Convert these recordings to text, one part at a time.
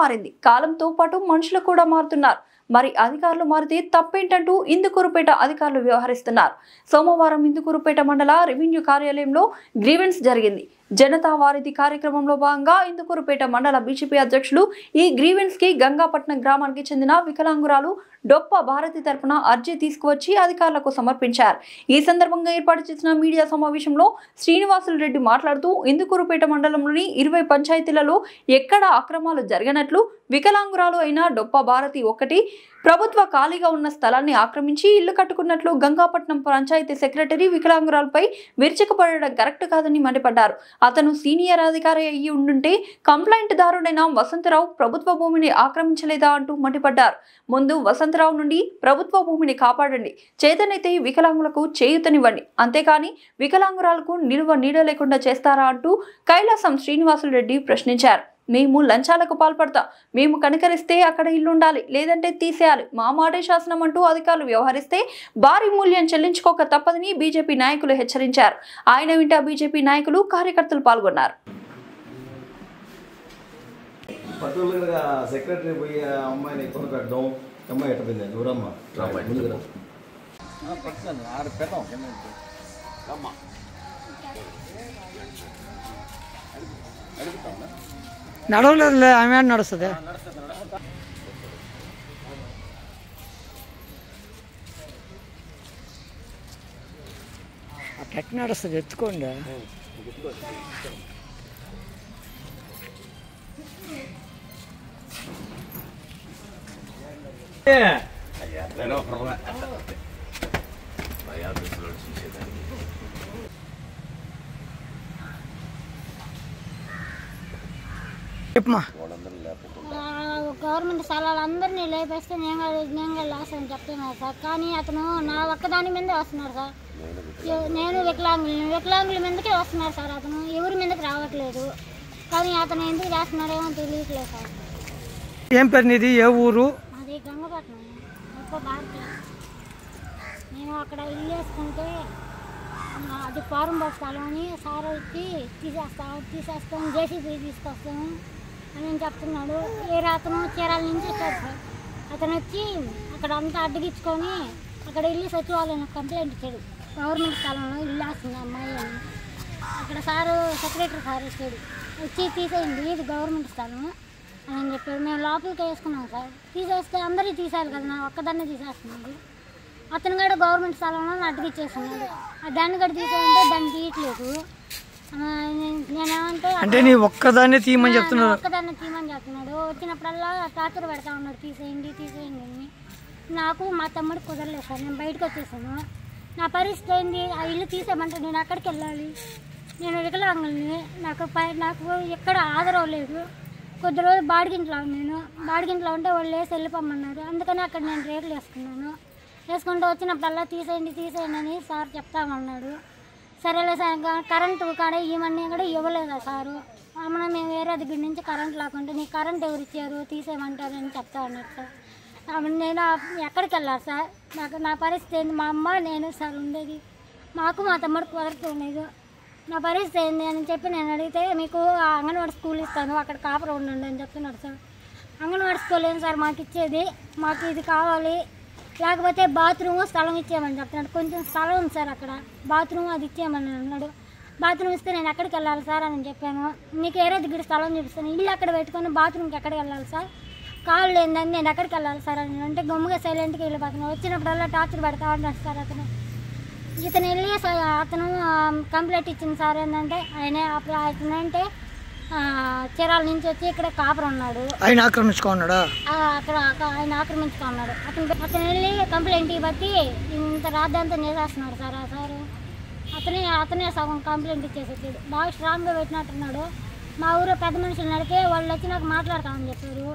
మారింది. కాలంతో పాటు మనుషులు కూడా మారుతున్నారు. మరి అధికారులు మారితే తప్పేంటంటూ ఇందుకూరుపేట అధికారులు వ్యవహరిస్తున్నారు. సోమవారం ఇందుకూరుపేట మండల రెవెన్యూ కార్యాలయంలో గ్రీవెన్స్ జరిగింది. జనతా వారిధి కార్యక్రమంలో భాగంగా ఇందుకూరుపేట మండల బీజేపీ అధ్యక్షులు ఈ గ్రీవెన్స్ కి గంగాపట్నం గ్రామానికి చెందిన వికలాంగురాలు డొప్ప భారతి తరపున అర్జీ తీసుకువచ్చి అధికారులకు సమర్పించారు. ఈ సందర్భంగా ఏర్పాటు చేసిన మీడియా సమావేశంలో శ్రీనివాసులు రెడ్డి మాట్లాడుతూ ఇందుకూరుపేట మండలంలోని 20 పంచాయతీలలో ఎక్కడ అక్రమాలు జరగనట్లు, వికలాంగురాలు అయిన డొప్ప భారతి ఒకటి ప్రభుత్వ ఖాళీగా ఉన్న స్థలాన్ని ఆక్రమించి ఇల్లు కట్టుకున్నట్లు గంగాపట్నం పంచాయతీ సెక్రటరీ వికలాంగురాలపై విరుచుకుపడడం కరెక్ట్ కాదని మండిపడ్డారు. అతను సీనియర్ అధికారి అయ్యి ఉండుంటే కంప్లైంట్ దారుడైన వసంతరావు ప్రభుత్వ భూమిని ఆక్రమించలేదా అంటూ మండిపడ్డారు. ముందు వసంతరావు నుండి ప్రభుత్వ భూమిని కాపాడండి, చేతనైతే వికలాంగులకు చేయూతనివ్వండి, అంతేకాని వికలాంగురాలకు నిలువ నీడ లేకుండా చేస్తారా అంటూ కైలాసం శ్రీనివాసులు రెడ్డి ప్రశ్నించారు. మేము లంచాలకు పాల్పడతాం, మేము కనికరిస్తే అక్కడ ఇల్లుండాలి, లేదంటే తీసేయాలి, మా మాటే శాసనం అంటూ అధికారులు వ్యవహరిస్తే భారీ మూల్యం చెల్లించుకోక తప్పదని బీజేపీ నాయకులు హెచ్చరించారు. ఆయన వెంట బీజేపీ నాయకులు, కార్యకర్తలు పాల్గొన్నారు. నడవలేదు, ఆమె నడుస్తుంది. అట్లా నడుస్తుంది, ఎత్తుకోండి. గవర్నమెంట్ స్థలాలందరినీ లేపేస్తే నేను లాస్ అని చెప్తున్నాను సార్. కానీ అతను నా ఒక్కదాని మీదే వస్తున్నాడు సార్. నేను వికలాంగుల మీదకే వస్తున్నారు సార్. అతను ఎవరి మీదకి రావట్లేదు. కానీ అతను ఎందుకు చేస్తున్నాడేమో తెలియట్లేదు సార్. ఏం పేరు నీది, ఏ ఊరు? అది గంగపట్నం, గొప్ప భారతి. నేను అక్కడ ఇల్లు వేసుకుంటే అది ఫారం బాక్స్ స్థలం అని సార్ వచ్చి తీసేస్తాం జేసీబీ తీసుకొస్తాము అని చెప్తున్నాడు. వేరే అతను చీరాల నుంచి వచ్చాడు సార్. అతను వచ్చి అక్కడ అంతా అడ్డగించుకొని అక్కడ ఇల్లు సచివాలయం కంప్లైంట్ ఇచ్చాడు. గవర్నమెంట్ స్థలంలో ఇల్లు వేస్తుంది అమ్మాయి అని. అక్కడ సారు సెక్రటరీ సార్ వచ్చాడు, వచ్చి తీసేయండి ఇది గవర్నమెంట్ స్థలం అని చెప్పాడు. మేము లోపలికి వేసుకున్నాం సార్. తీసేస్తే అందరికీ తీసేయాలి కదా, నా ఒక్కదాన్నే తీసేస్తున్నాడు. అతను కూడా గవర్నమెంట్ స్థలంలో అడ్డగిచ్చేస్తున్నాడు. దాన్ని కూడా తీసేయంటే దాన్ని తీయట్లేదు. నేనేమంటే అంటే నీ ఒక్కదాన్ని తీయమని చెప్తున్నాడు. ఒక్కదాన్ని తీయమని చెప్తున్నాడు. వచ్చినప్పుడల్లా టార్చర్ పెడతా ఉన్నాడు, తీసేయండి తీసేయండి అని. నాకు మా తమ్ముడు కుదరలేదు సార్. నేను బయటకు వచ్చేసాను. నా పరిస్థితి ఏంది, ఆ ఇల్లు తీసేయమంటే నేను ఎక్కడికి వెళ్ళాలి? నేను వికలాంగుల్ని, నాకు ఎక్కడ ఆదరవు లేదు. కొద్ది రోజులు బాడిగింట్లో ఉన్నాను. బాడిగింట్లో ఉంటే వాళ్ళు వేసి వెళ్ళిపోమన్నారు. అందుకని అక్కడ నేను రేట్లు వేసుకుంటూ వచ్చినప్పుడల్లా తీసేయండి అని సార్ చెప్తామన్నాడు. సరేలే సార్, కరెంటు కాడ ఇవన్నీ కూడా ఇవ్వలేదా సారు? అమ్మ మేము వేరే దగ్గర నుంచి కరెంట్ లేకుంటే నీకు కరెంట్ ఎవరు ఇచ్చారు తీసేయమంటారు అని చెప్తా ఉన్నారు సార్. నేను ఎక్కడికి వెళ్ళాలి సార్? నా పరిస్థితి ఏంది? మా అమ్మ నేను సార్ ఉండేది. మాకు మా తమ్ముడు కుదరట్లేదు. నా పరిస్థితి ఏంది అని చెప్పి నేను అడిగితే మీకు అంగన్వాడీ స్కూల్ ఇస్తాను, అక్కడ కాపురం ఉండండి అని చెప్తున్నాడు సార్. అంగన్వాడీ స్కూల్ ఏంటి సార్ మాకు ఇచ్చేది? మాకు ఇది కావాలి, లేకపోతే బాత్రూమ్ స్థలం ఇచ్చేయమని చెప్తున్నాడు. కొంచెం స్థలం ఉంది సార్ అక్కడ, బాత్రూమ్ అది ఇచ్చేయమని అన్నాడు. బాత్రూమ్ ఇస్తే నేను ఎక్కడికి వెళ్ళాలి సార్ అని చెప్పాను. నీకు ఏరే దగ్గర స్థలం చూపిస్తాను, ఇల్లు అక్కడ పెట్టుకొని బాత్రూమ్కి ఎక్కడికి వెళ్ళాలి సార్? కాళ్ళు ఏందని నేను ఎక్కడికి వెళ్ళాలి సార్ అని అంటే గమ్ముగా సైలెంట్గా వెళ్ళిపోతున్నాను. వచ్చినప్పుడల్లా టార్చర్ పెడతా ఉన్నాడు సార్. ఇతను వెళ్ళి అతను కంప్లైంట్ ఇచ్చింది సార్. ఏంటంటే అతను అంటే చీరాల నుంచి వచ్చి ఇక్కడ కాపురం ఉన్నాడు, ఆయన ఆక్రమించుకున్నాడు. అక్కడ ఆయన ఆక్రమించుకున్నాడు. అతను వెళ్ళి కంప్లైంట్ బట్టి ఇంత రాద్ధాంతం చేసేస్తున్నాడు సార్. ఆ సారు అతనే సగం కంప్లైంట్ ఇచ్చేసేది. బాగా స్ట్రాంగ్గా పెట్టినట్టున్నాడు. మా ఊరు పెద్ద మనుషులు నడితే వాళ్ళు వచ్చి నాకు మాట్లాడతామని చెప్పారు.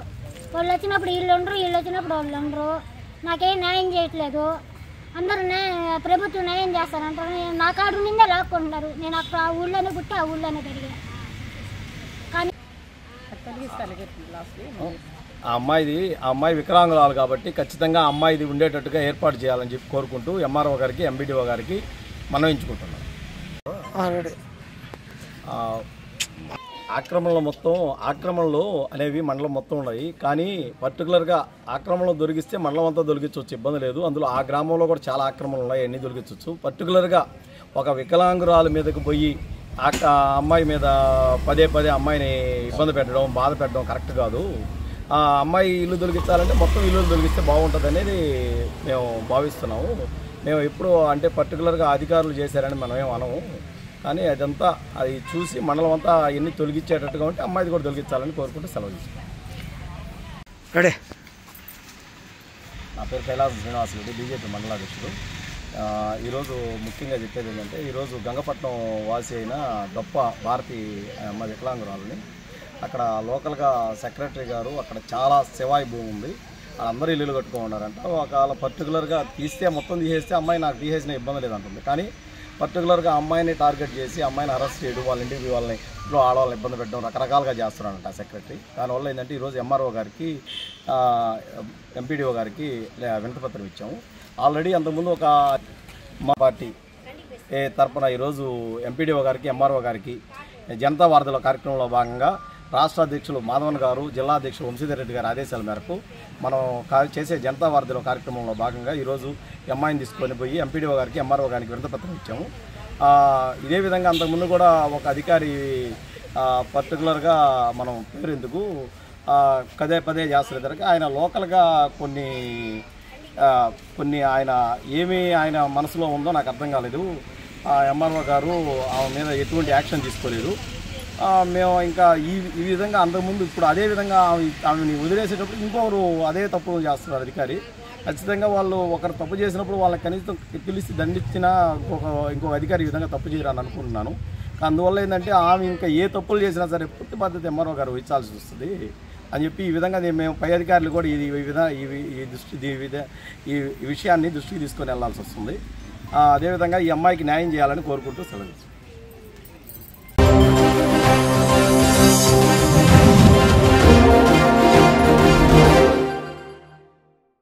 వాళ్ళు వచ్చినప్పుడు వీళ్ళు వచ్చినప్పుడు వాళ్ళు ఉండరు. నాకేం న్యాయం చేయట్లేదు. అందరూ ప్రభుత్వం న్యాయం చేస్తారంటారు. నా కాడు నిందే లాక్కుంటున్నారు. నేను అక్కడ ఆ ఊళ్ళోనే పుట్టి ఆ ఊళ్ళోనే పెరిగా. కానీ ఆ అమ్మాయి వికలాంగురాలు కాబట్టి ఖచ్చితంగా ఆ అమ్మాయిది ఉండేటట్టుగా ఏర్పాటు చేయాలని చెప్పి కోరుకుంటూ ఎంఆర్ఓ గారికి ఎంబీడీఓ గారికి మనవించుకుంటున్నాం. ఆక్రమణలు అనేవి మండలం మొత్తం ఉన్నాయి. కానీ పర్టికులర్గా ఆక్రమణలు దొరికిస్తే మండలం అంతా దొరికించవచ్చు, ఇబ్బంది లేదు. అందులో ఆ గ్రామంలో కూడా చాలా ఆక్రమణలు ఉన్నాయి, అన్నీ దొరికించవచ్చు. పర్టికులర్గా ఒక వికలాంగురాల మీదకి పోయి ఆ అమ్మాయి మీద పదే అమ్మాయిని ఇబ్బంది పెట్టడం, బాధ పెట్టడం కరెక్ట్ కాదు. ఆ అమ్మాయి ఇల్లు దొరికించాలంటే మొత్తం ఇల్లు దొరికిస్తే బాగుంటుంది అనేది మేము భావిస్తున్నాము. మేము ఎప్పుడు అంటే పర్టికులర్గా అధికారులు చేశారని మనం ఏం అనము. కానీ అదంతా అది చూసి మండలం అంతా ఎన్ని తొలగించేటట్టుగా ఉంటే అమ్మాయిది కూడా తొలగించాలని కోరుకుంటూ సెలవు తీసుకుంటాం. నా పేరు కైలాస శ్రీనివాసరెడ్డి, బీజేపీ మండలాధ్యక్షుడు. ఈరోజు ముఖ్యంగా చెప్పేది ఏంటంటే, ఈరోజు గంగపట్నం వాసి అయిన గొప్ప భారతి అమ్మ వికలాంగురాలని అక్కడ లోకల్గా సెక్రటరీ గారు అక్కడ చాలా శివాయి భూమి ఉంది, వాళ్ళందరూ ఇల్లు కట్టుకో ఉన్నారంట. ఒకవేళ పర్టికులర్గా తీస్తే మొత్తం తీసేస్తే అమ్మాయి నాకు తీసేసిన ఇబ్బంది లేదంటుంది. కానీ పర్టికులర్గా అమ్మాయిని టార్గెట్ చేసి అమ్మాయిని అరెస్ట్ చేయడం, వాళ్ళ ఇంటికి వాళ్ళని ఇంట్లో ఆడవాళ్ళని ఇబ్బంది పెట్టడం రకరకాలుగా చేస్తున్నాడంట సెక్రటరీ. దానివల్ల ఏంటంటే ఈరోజు ఎంఆర్ఓ గారికి ఎంపీడీఓ గారికి వినతిపత్రం ఇచ్చాము. ఆల్రెడీ అంతకుముందు ఒక మా పార్టీ తరఫున ఈరోజు ఎంపీడీఓ గారికి ఎంఆర్ఓ గారికి జనతా వార్తల కార్యక్రమంలో భాగంగా రాష్ట్ర అధ్యక్షులు మాధవన్ గారు, జిల్లా అధ్యక్షులు వంశీధర్ రెడ్డి గారి ఆదేశాల మేరకు మనం చేసే జనతా వార్తల కార్యక్రమంలో భాగంగా ఈరోజు ఎంఐని తీసుకొని పోయి ఎంపీడీఓ గారికి ఎంఆర్ఓ గారికి వినతిపత్రం ఇచ్చాము. ఇదే విధంగా అంతకుముందు కూడా ఒక అధికారి పర్టికులర్గా మనం పేరు ఎందుకు పదే చేస్తున్న ఆయన లోకల్గా కొన్ని ఆయన ఏమి ఆయన మనసులో ఉందో నాకు అర్థం కాలేదు. ఎంఆర్ఓ గారు ఆమె మీద ఎటువంటి యాక్షన్ తీసుకోలేదు. మేము ఇంకా ఈ విధంగా అంతకుముందు ఇప్పుడు అదే విధంగా ఆమెని వదిలేసేటప్పుడు ఇంకొకరు అదే తప్పు చేస్తున్నారు అధికారి. ఖచ్చితంగా వాళ్ళు ఒకరు తప్పు చేసినప్పుడు వాళ్ళకి కనీసం పిలిచి దండించినా ఇంకొక అధికారి ఈ విధంగా తప్పు చేయరని అనుకుంటున్నాను. అందువల్ల ఏంటంటే ఆమె ఇంకా ఏ తప్పులు చేసినా సరే పూర్తి బాధ్యత ఎంఆర్ఓ గారు వహించాల్సి వస్తుంది అని చెప్పి ఈ విధంగా మేము పై అధికారులు కూడా ఈ విషయాన్ని దృష్టికి తీసుకొని వెళ్లాల్సి వస్తుంది. అదేవిధంగా ఈ అమ్మాయికి న్యాయం చేయాలని కోరుకుంటూ సెలవు.